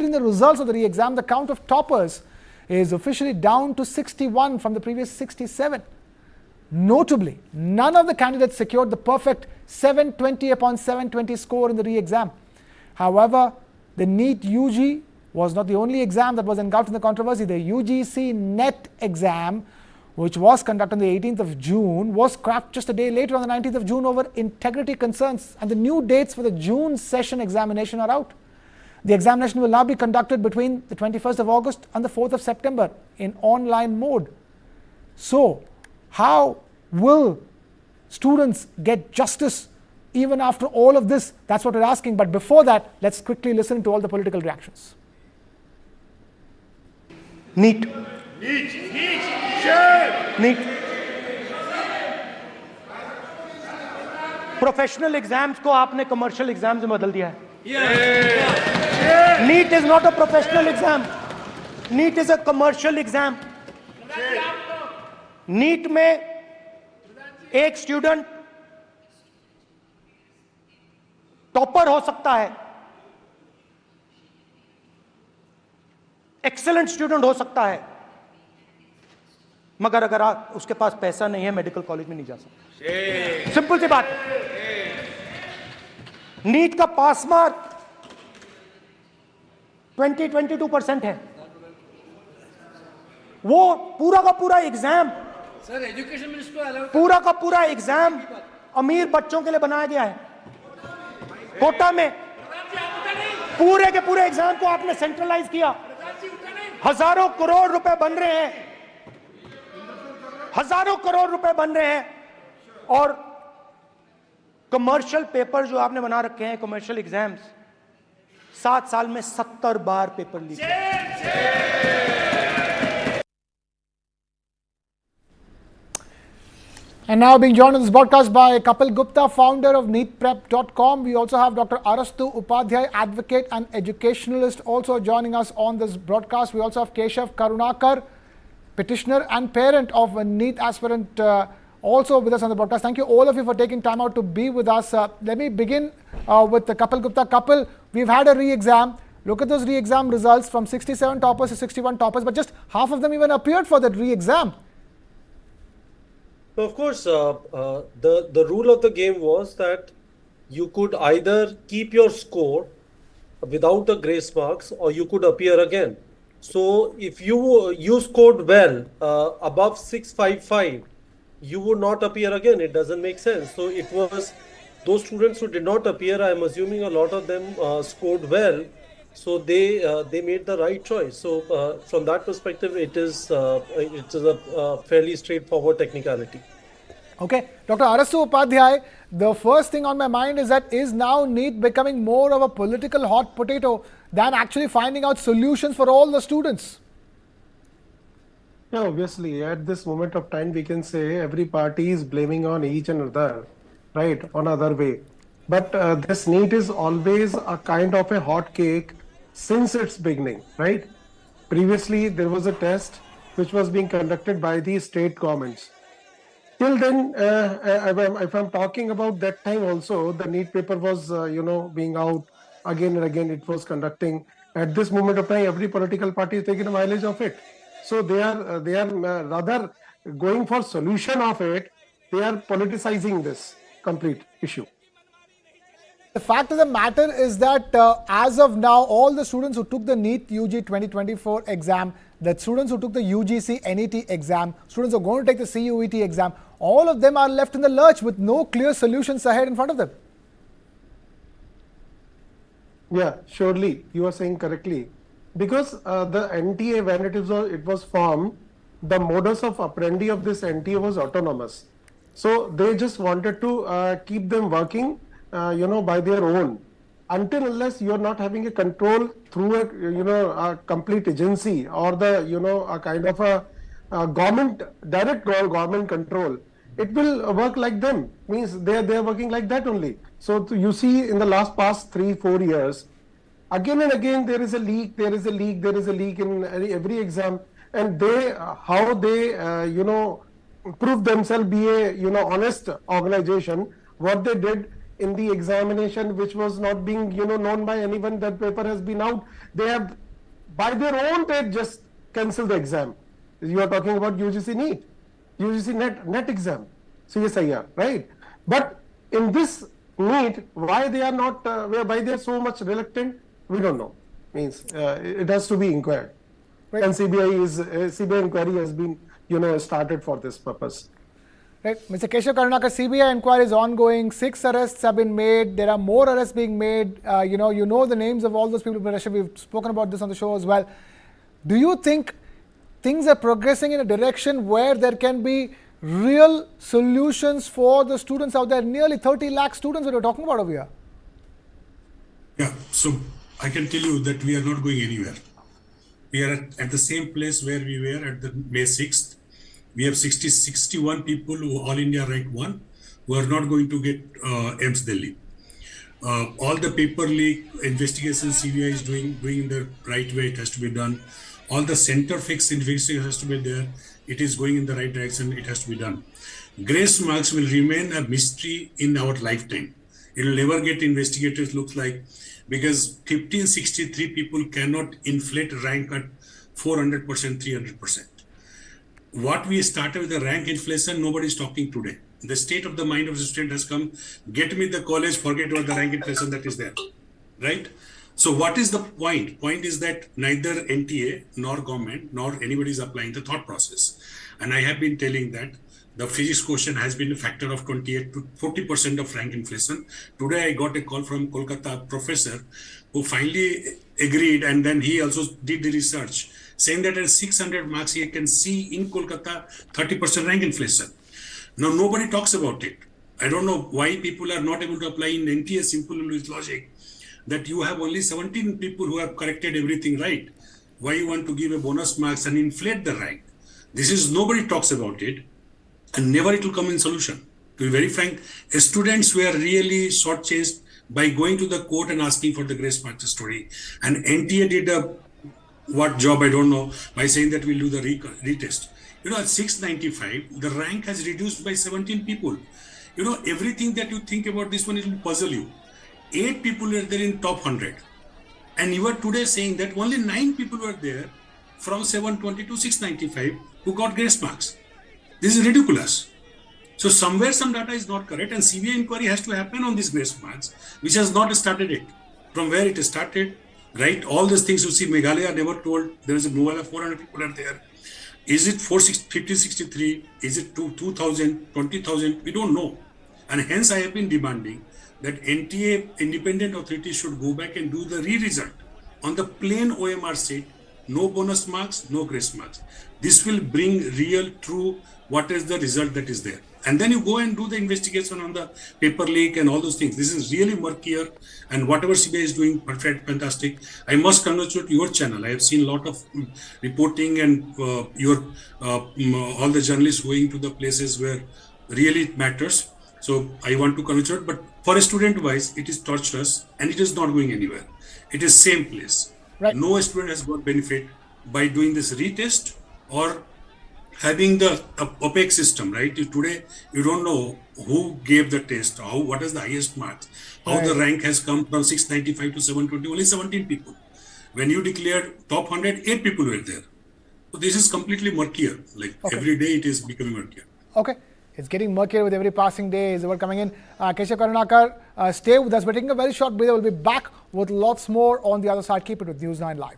revealing the results of the re-exam, the count of toppers is officially down to 61 from the previous 67. Notably, none of the candidates secured the perfect 720 upon 720 score in the re-exam. However, the NEET UG was not the only exam that was engulfed in the controversy. The UGC-NET exam, which was conducted on the 18th of June, was scrapped just a day later on the 19th of June over integrity concerns, and the new dates for the June session examination are out. The examination will now be conducted between the 21st of August and the 4th of September in online mode. So, how will students get justice even after all of this? That's what we're asking. But before that, let's quickly listen to all the political reactions. NEET. NEET. Professional exams को आपने commercial exams में बदल दिया है. NEET is not a professional exam. NEET is a commercial exam. NEET में एक student topper हो सकता है, एक्सेलेंट स्टूडेंट हो सकता है, मगर अगर उसके पास पैसा नहीं है मेडिकल कॉलेज में नहीं जा सकता. सिंपल सी बात. नीट का पास मार्क 22% है. वो पूरा का पूरा एग्जाम, सर एजुकेशन मिनिस्टर पूरा का पूरा एग्जाम अमीर बच्चों के लिए बनाया गया है. कोटा में पूरे के पूरे एग्जाम को आपने सेंट्रलाइज किया. हजारों करोड़ रुपए बन रहे हैं, हजारों करोड़ रुपए बन रहे हैं. और कमर्शियल पेपर जो आपने बना रखे हैं, कमर्शियल एग्जाम्स, 7 साल में 70 बार paper leak. And now being joined on this broadcast by Kapil Gupta, founder of neetprep.com. We also have Dr. Arastu Upadhyay, advocate and educationalist, also joining us on this broadcast. We also have Keshav Karunakar, petitioner and parent of a NEET aspirant, also with us on the broadcast. Thank you all of you for taking time out to be with us. Let me begin with Kapil Gupta. Kapil, we've had a re-exam. Look at those re-exam results from 67 toppers to 61 toppers, but just half of them even appeared for that re-exam. So of course, the rule of the game was that you could either keep your score without the grace marks or you could appear again. So if you scored well above 655, you would not appear again. It doesn't make sense. So it was those students who did not appear, I'm assuming a lot of them scored well. So they made the right choice. So from that perspective, it is a fairly straightforward technicality. Okay, Dr. Arastu Upadhyay, the first thing on my mind is that is now NEET becoming more of a political hot potato than actually finding out solutions for all the students? Yeah, obviously, at this moment of time, we can say every party is blaming on each another, right, on other way. But this NEET is always a kind of a hot cake since its beginning, right? Previously, there was a test which was being conducted by the state governments. Till then, if I'm talking about that time also, the NEET paper was, being out again and again. It was conducting. At this moment of time, every political party is taking a mileage of it. So they are rather going for solution of it. They are politicizing this complete issue. The fact of the matter is that as of now, all the students who took the NEET UG 2024 exam, the students who took the UGC-NET exam, students who are going to take the CUET exam, all of them are left in the lurch with no clear solutions ahead in front of them. Yeah, surely you are saying correctly. Because the NTA, when it was formed, the modus of apprendi of this NTA was autonomous. So they just wanted to keep them working, by their own. Until unless you are not having a control through a complete agency or the a kind of a government, direct government control, it will work like them. Means they are working like that only. So you see in the past 3-4 years, again and again there is a leak, there is a leak in every exam, and how they prove themselves be a honest organization. What they did in the examination, which was not being known by anyone, that paper has been out. they have by their own date just cancelled the exam. You are talking about UGC-NET, UGC-NET exam, CSIR, right? But in this NEET, why they are not, why they are so much reluctant, we don't know. Means it has to be inquired. Right. And CBI inquiry has been, started for this purpose. Right. Mr. Keshav Karunakar, CBI inquiry is ongoing. 6 arrests have been made. There are more arrests being made. You know the names of all those people. We've spoken about this on the show as well. Do you think things are progressing in a direction where there can be real solutions for the students out there? Nearly 30 lakh students that we're talking about over here. Yeah, so I can tell you that we are not going anywhere. We are at the same place where we were at the May 6th. We have 61 people who All India rank 1 who are not going to get AIMS Delhi. All the paper leak investigation CBI is doing in the right way. It has to be done. All the center fix investigation has to be there. It is going in the right direction. It has to be done. Grace marks will remain a mystery in our lifetime. It will never get investigated, looks like, because 1563 people cannot inflate rank at 400%, 300%. What we started with the rank inflation, nobody is talking today. The state of the mind of the student has come, get me the college, forget about the rank inflation that is there, right? So what is the point? Point is that neither NTA nor government nor anybody is applying the thought process. And I have been telling that the physics question has been a factor of 28 to 40% of rank inflation. Today I got a call from Kolkata professor who finally agreed, and then he also did the research saying that at 600 marks he can see in Kolkata 30% rank inflation. Now nobody talks about it. I don't know why people are not able to apply in NTA simple logic that you have only 17 people who have corrected everything right. Why you want to give a bonus marks and inflate the rank? This is, nobody talks about it, and never it will come in solution. To be very frank, students were really shortchanged by going to the court and asking for the grace marks story. And NTA did what job, I don't know, by saying that we'll do the retest. At 695, the rank has reduced by 17 people. Everything that you think about this one, it will puzzle you. 8 people were there in top 100. And you are today saying that only 9 people were there from 720 to 695 who got grace marks. This is ridiculous. So somewhere some data is not correct, and CBI inquiry has to happen on these grace marks, which has not started it. From where it started, right? All these things you see, Meghalaya never told. There is a Meghalaya, 400 people are there. Is it 1563? Is it 2,000, 20,000? We don't know. And hence I have been demanding that NTA independent authorities should go back and do the re-result on the plain OMR set, no bonus marks, no grace marks. This will bring real, true, what is the result that is there. And then you go and do the investigation on the paper leak and all those things. This is really murkier, and whatever CBI is doing, perfect, fantastic. I must congratulate your channel. I have seen a lot of reporting and all the journalists going to the places where really it matters. So I want to congratulate, but for a student wise, it is torturous and it is not going anywhere. It is same place. Right. No student has got benefit by doing this retest or having the opaque system, right? Today, you don't know who gave the test, what is the highest marks, how the rank has come from 695 to 720, only 17 people. When you declared top 100, 8 people were there. So this is completely murkier. Every day it is becoming murkier. Okay. It's getting murkier with every passing day. Is the word coming in. Keshav Karunakar, stay with us. We're taking a very short breather. We'll be back with lots more on the other side. Keep it with News 9 Live.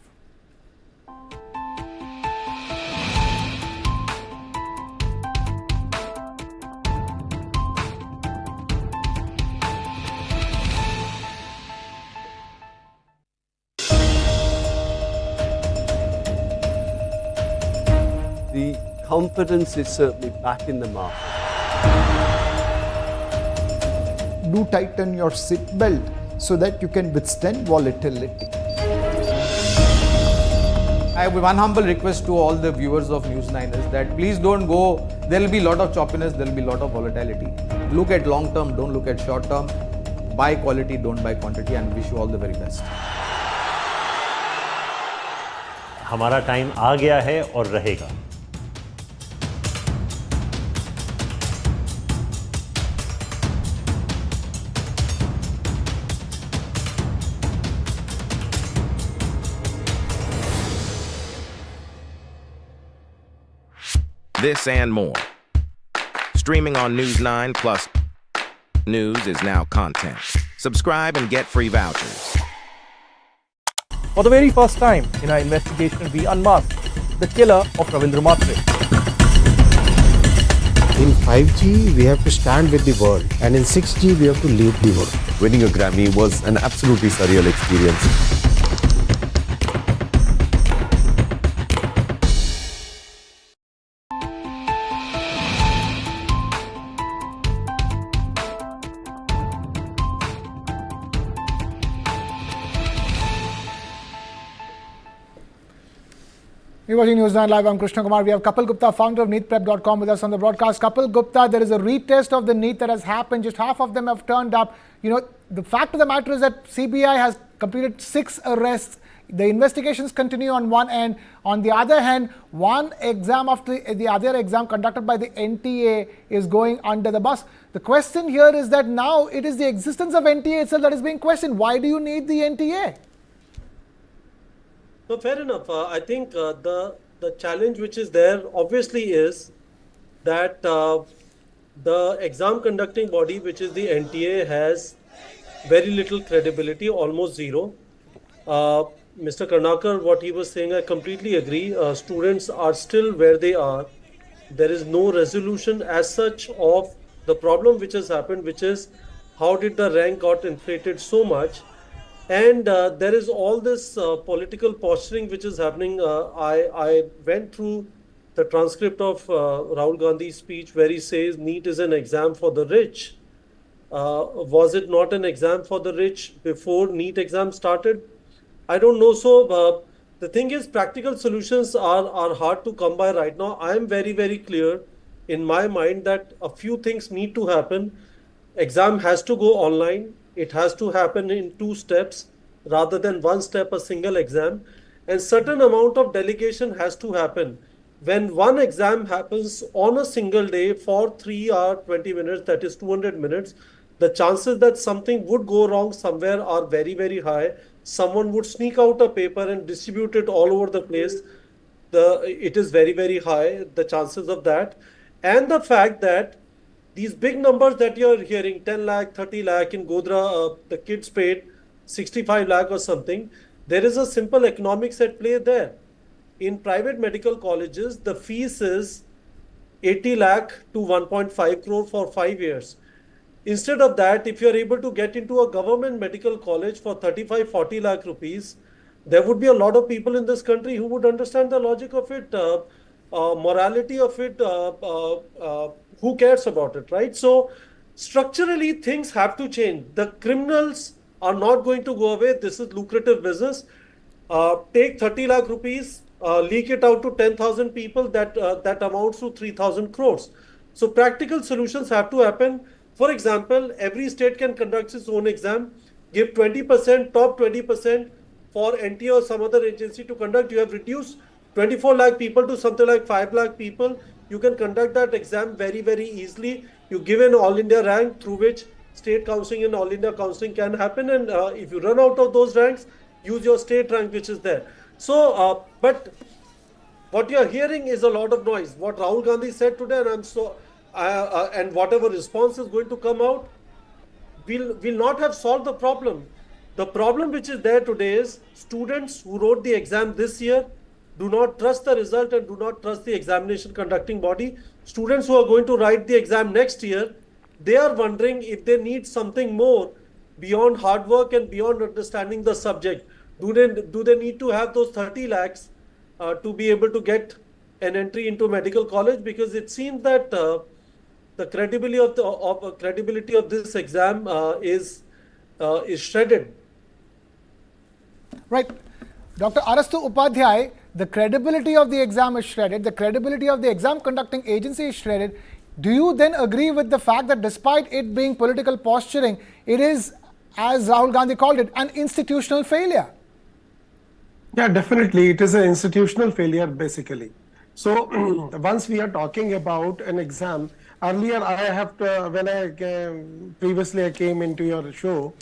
The confidence is certainly back in the market. Do tighten your seat belt so that you can withstand volatility. I have one humble request to all the viewers of News 9 is that please don't go, there will be a lot of choppiness, there will be a lot of volatility. Look at long term, don't look at short term. Buy quality, don't buy quantity, and wish you all the very best. हमारा time आ गया है और रहेगा. This and more. Streaming on News 9 Plus News is now content. Subscribe and get free vouchers. For the very first time in our investigation, we unmasked the killer of Ravindra Matre. In 5G, we have to stand with the world, and in 6G, we have to lead the world. Winning a Grammy was an absolutely surreal experience. You're watching News 9 Live. I'm Krishnakumar. We have Kapil Gupta, founder of NEETprep.com, with us on the broadcast. Kapil Gupta, there is a retest of the NEET that has happened. Just half of them have turned up. You know, the fact of the matter is that CBI has completed 6 arrests. The investigations continue on one end. On the other hand, one exam after the other exam conducted by the NTA is going under the bus. The question here is that now it is the existence of NTA itself that is being questioned. Why do you need the NTA? So fair enough. I think the challenge which is there obviously is that the exam conducting body, which is the NTA, has very little credibility, almost zero. Mr. Karnakar, what he was saying, I completely agree. Students are still where they are. There is no resolution as such of the problem which has happened, which is how did the rank got inflated so much. And there is all this political posturing which is happening. I went through the transcript of Rahul Gandhi's speech where he says NEET is an exam for the rich. Was it not an exam for the rich before NEET exam started? I don't know. So the thing is, practical solutions are hard to come by right now. I am very, very clear in my mind that a few things need to happen. Exam has to go online. It has to happen in 2 steps rather than 1 step, a single exam. And certain amount of delegation has to happen. When one exam happens on a single day for 3 hours, 20 minutes, that is 200 minutes, the chances that something would go wrong somewhere are very, very high. Someone would sneak out a paper and distribute it all over the place. It is very, very high, the chances of that. And the fact that these big numbers that you're hearing, 10 lakh, 30 lakh in Godhra, the kids paid 65 lakh or something. There is a simple economics at play there. In private medical colleges, the fees is 80 lakh to 1.5 crore for 5 years. Instead of that, if you're able to get into a government medical college for 35-40 lakh rupees, there would be a lot of people in this country who would understand the logic of it, morality of it, who cares about it, right? So structurally, things have to change. The criminals are not going to go away. This is lucrative business. Take 30 lakh rupees, leak it out to 10,000 people, that amounts to 3,000 crores. So practical solutions have to happen. For example, every state can conduct its own exam, give 20%, top 20% for NTA or some other agency to conduct. You have reduced 24 lakh people to something like 5 lakh people. You can conduct that exam very, very easily. You give an all India rank through which state counselling and all India counselling can happen. And if you run out of those ranks, use your state rank which is there. So, but what you're hearing is a lot of noise. What Rahul Gandhi said today, and whatever response is going to come out, will not have solved the problem. The problem which is there today is students who wrote the exam this year do not trust the result and do not trust the examination conducting body. Students who are going to write the exam next year, they are wondering if they need something more beyond hard work and beyond understanding the subject. Do they need to have those 30 lakhs to be able to get an entry into medical college? Because it seems that the credibility of this exam is shredded. Right. Dr. Arastu Upadhyay, the credibility of the exam is shredded. The credibility of the exam conducting agency is shredded. Do you then agree with the fact that despite it being political posturing, it is, as Rahul Gandhi called it, an institutional failure? Yeah, definitely. It is an institutional failure, basically. So once we are talking about an exam, earlier I have to, when previously I came into your show,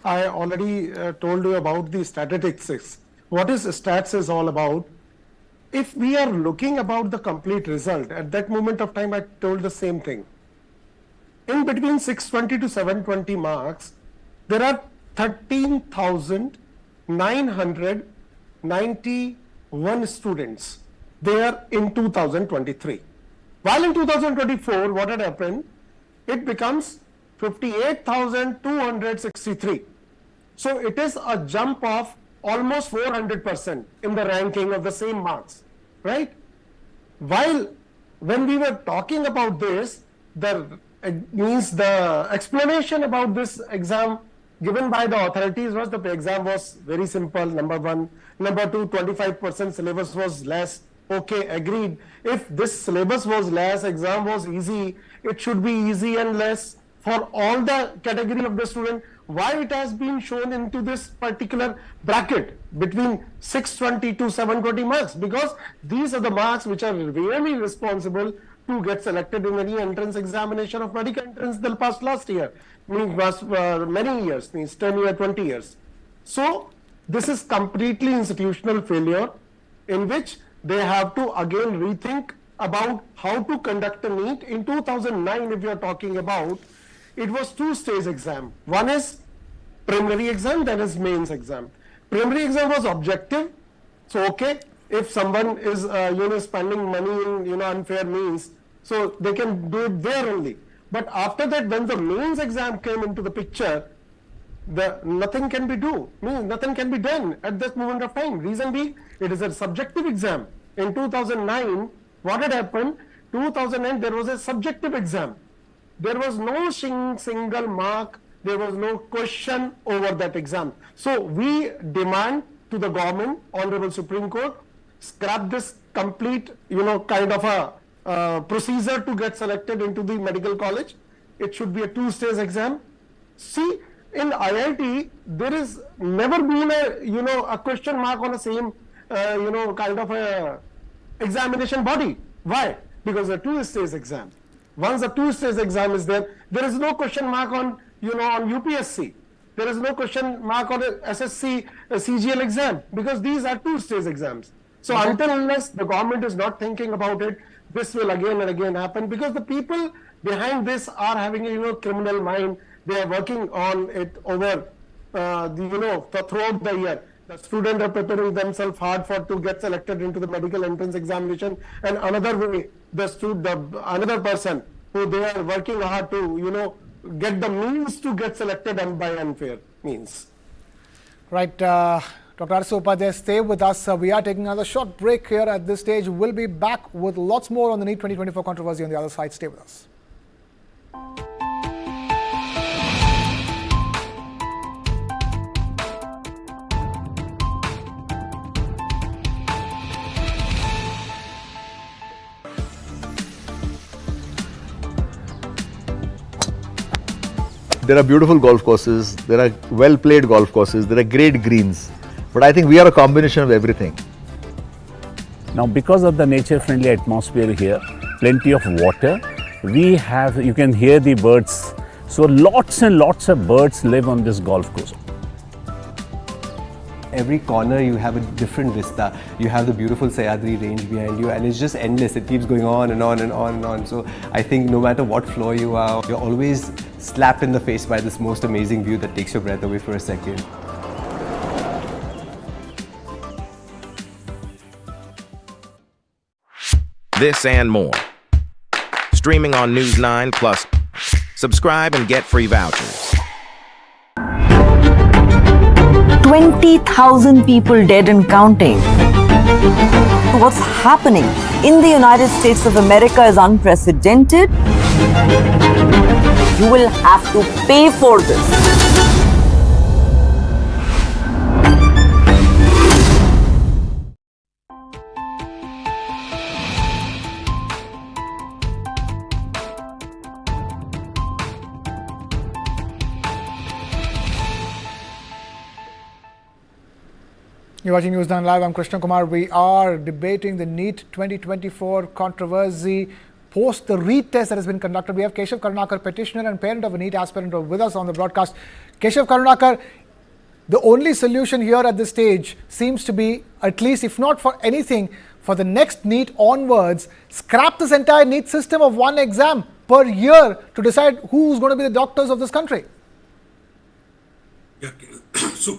I already told you about the statistics. What is stats is all about? if we are looking about the complete result, at that moment of time I told the same thing. In between 620 to 720 marks, there are 13,991 students there in 2023. While in 2024, what had happened? It becomes 58,263. So it is a jump of almost 400% in the ranking of the same marks, right? While when we were talking about this, the explanation about this exam given by the authorities was the exam was very simple, number one. Number two, 25% syllabus was less. Okay, agreed. If this syllabus was less, exam was easy, it should be easy and less for all the category of the student. Why it has been shown into this particular bracket between 620 to 720 marks? Because these are the marks which are really responsible to get selected in any entrance examination of medical entrance they'll pass last year, means many years, means 10 years, 20 years. So this is completely institutional failure in which they have to again rethink about how to conduct a NEET. In 2009, if you are talking about, it was two-stage exam. One is preliminary exam, then is mains exam. Preliminary exam was objective. So, okay, if someone is, spending money in, unfair means, so they can do it there only. But after that, when the mains exam came into the picture, nothing can be nothing can be done at this moment of time. Reason being, it is a subjective exam. In 2009, what had happened? 2009, there was a subjective exam. There was no single mark. There was no question over that exam. So we demand to the government, Honorable Supreme Court, scrap this complete, kind of a procedure to get selected into the medical college. It should be a two-stage exam. See, in IIT, there is never been a question mark on the same, kind of a examination body. Why? Because a two-stage exam. Once the two-stage exam is there, there is no question mark on, on UPSC. There is no question mark on SSC, CGL exam, because these are two-stage exams. So until unless the government is not thinking about it, this will again and again happen, because the people behind this are having a criminal mind. They are working on it over throughout the year. The students are preparing themselves hard to get selected into the medical entrance examination, and another way, another person who they are working hard to get the means to get selected and by unfair means. Right. Dr. Arsu Upadhyay, stay with us. We are taking another short break here at this stage. We'll be back with lots more on the NEET 2024 controversy on the other side. Stay with us. There are beautiful golf courses, there are well-played golf courses, there are great greens. But I think we are a combination of everything. Now, because of the nature-friendly atmosphere here, plenty of water, you can hear the birds. So lots and lots of birds live on this golf course. Every corner you have a different vista. You have the beautiful Sahyadri range behind you, and it's just endless. It keeps going on and on and on and on. So I think no matter what floor you are, you're always slapped in the face by this most amazing view that takes your breath away for a second. This and more. Streaming on News 9 Plus. Subscribe and get free vouchers. 20,000 people dead and counting. What's happening in the United States of America is unprecedented. You will have to pay for this. You're watching News 9 Live. I'm Krishnakumar. We are debating the NEET 2024 controversy post the retest that has been conducted. We have Keshav Karunakar, petitioner and parent of a NEET aspirant, with us on the broadcast. Keshav Karunakar, the only solution here at this stage seems to be, at least if not for anything, for the next NEET onwards, scrap this entire NEET system of one exam per year to decide who's going to be the doctors of this country? Yeah. So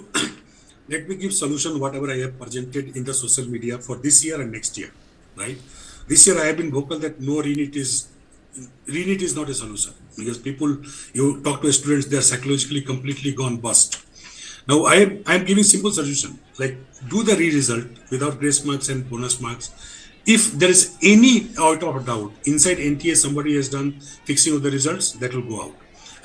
let me give solution whatever I have presented in the social media for this year and next year, right? This year I have been vocal that no re-NEET is not a solution, because people, you talk to students, they are psychologically completely gone bust. Now I am giving simple solution, like do the re-result without grace marks and bonus marks. If there is any out of doubt inside NTA somebody has done fixing of the results, that will go out.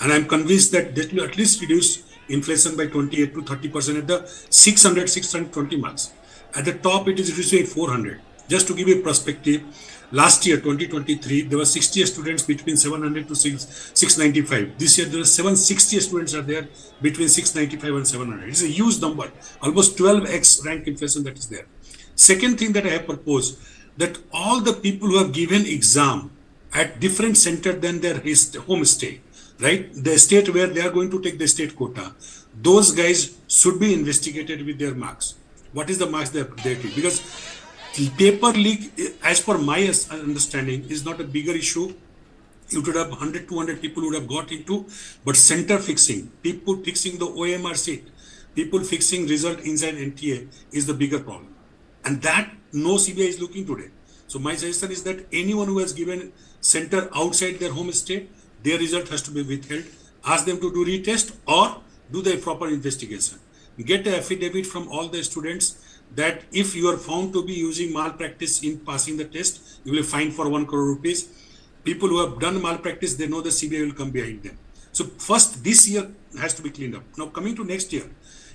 And I'm convinced that that will at least reduce inflation by 28 to 30% at the 620 marks. At the top, it is reducing at 400. Just to give you a perspective, last year, 2023, there were 60 students between 700 to 695. This year, there are 760 students are there between 695 and 700. It's a huge number, almost 12x rank inflation that is there. Second thing that I have proposed, that all the people who have given exam at different center than their home stay, right? The state where they are going to take the state quota, those guys should be investigated with their marks. What is the marks they take? Because the paper leak, as per my understanding, is not a bigger issue. You would have 100, 200 people would have got into, but center fixing, people fixing the OMR seat, people fixing result inside NTA is the bigger problem. And that no CBI is looking today. So my suggestion is that anyone who has given center outside their home state, their result has to be withheld. Ask them to do retest or do the proper investigation. Get the affidavit from all the students that if you are found to be using malpractice in passing the test, you will be fined for 1 crore rupees. People who have done malpractice, they know the CBI will come behind them. So first, this year has to be cleaned up. Now coming to next year,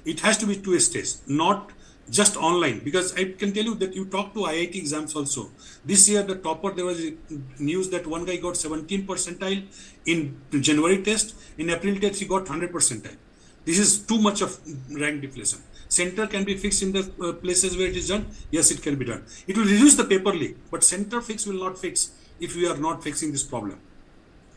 it has to be 2 stages, not just online, because I can tell you that you talk to IIT exams also. This year, the topper, there was news that one guy got 17 percentile in January test. In April test, he got 100 percentile. This is too much of rank deflation. Center can be fixed in the places where it is done. Yes, it can be done. It will reduce the paper leak, but center fix will not fix if we are not fixing this problem.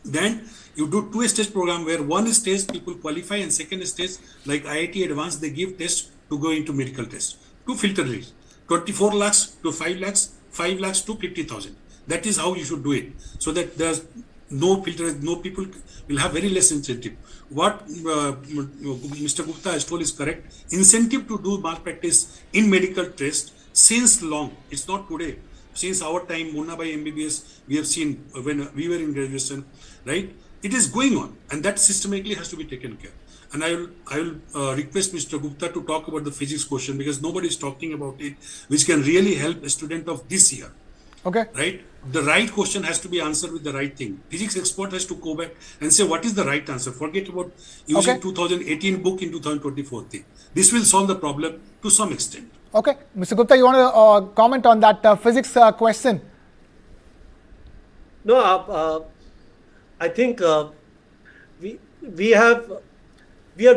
Then you do 2-stage program where one stage people qualify and second stage like IIT Advanced, they give test to go into medical test. To filter rates, 24 lakhs to 5 lakhs, 5 lakhs to 50,000. That is how you should do it, so that there's no filter, no people will have very less incentive. What Mr. Gupta has told is correct. Incentive to do malpractice in medical test since long. It's not today. Since our time, Munnabai MBBS, we have seen when we were in graduation, right? It is going on, and that systematically has to be taken care. And I will request Mr. Gupta to talk about the physics question, because nobody is talking about it, which can really help a student of this year. Okay. Right? The right question has to be answered with the right thing. Physics expert has to go back and say what is the right answer. Forget about using 2018 book in 2024 thing. This will solve the problem to some extent. Okay. Mr. Gupta, you want to comment on that physics question? No, I think we have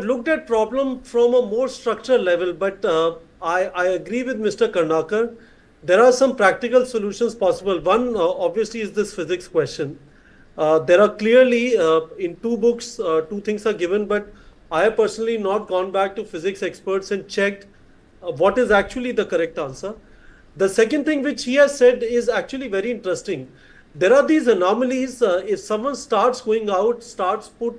looked at problem from a more structural level, but I agree with Mr. Karnakar. There are some practical solutions possible. One, obviously, is this physics question. There are clearly, in 2 books, 2 things are given, but I have personally not gone back to physics experts and checked what is actually the correct answer. The second thing which he has said is actually very interesting. There are these anomalies. If someone starts going out, someone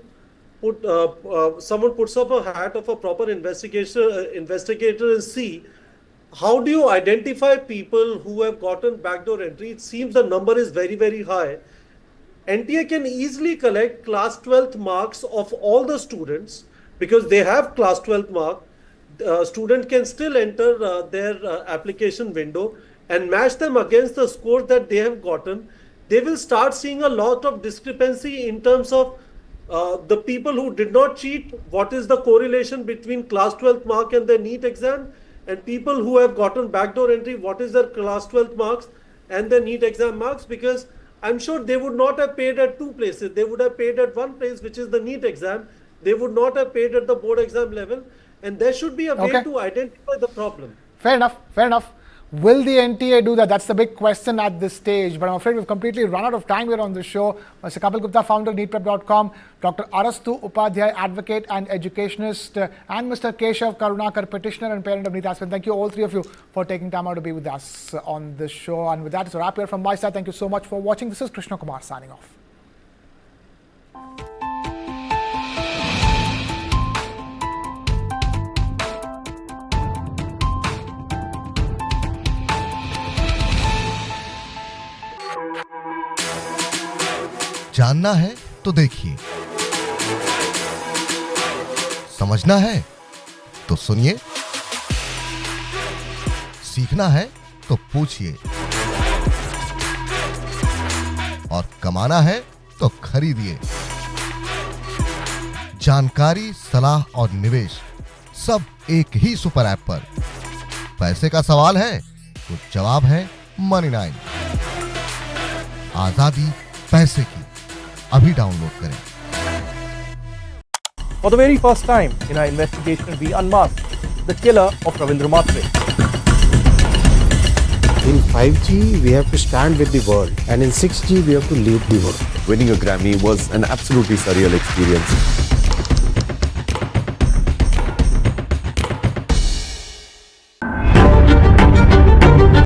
puts up a hat of a proper investigator and see, how do you identify people who have gotten backdoor entry? It seems the number is very, very high. NTA can easily collect class 12th marks of all the students, because they have class 12th mark. Student can still enter their application window and match them against the scores that they have gotten. They will start seeing a lot of discrepancy in terms of the people who did not cheat, what is the correlation between class 12th mark and the NEET exam, and people who have gotten backdoor entry, what is their class 12th marks and the NEET exam marks, because I'm sure they would not have paid at 2 places. They would have paid at one place, which is the NEET exam. They would not have paid at the board exam level, and there should be a way to identify the problem. Fair enough, fair enough. Will the NTA do that? That's the big question at this stage. But I'm afraid we've completely run out of time here on this show. Mr. Kapil Gupta, founder, NEETprep.com, Dr. Arastu Upadhyay, advocate and educationist, and Mr. Keshav Karunakar, petitioner and parent of NEET aspirant. Thank you, all three of you, for taking time out to be with us on this show. And with that, it's a wrap here from my side. Thank you so much for watching. This is Krishnakumar signing off. जानना है तो देखिए, समझना है तो सुनिए, सीखना है तो पूछिए, और कमाना है तो खरीदिए। जानकारी, सलाह और निवेश सब एक ही सुपर ऐप पर। पैसे का सवाल है तो जवाब है मनी9। आजादी पैसे की, अभी डाउनलोड करें। For the very first time in our investigation, we unmasked the killer of Ravindra Matre. In 5G, we have to stand with the world, and in 6G, we have to lead the world. Winning a Grammy was an absolutely surreal experience.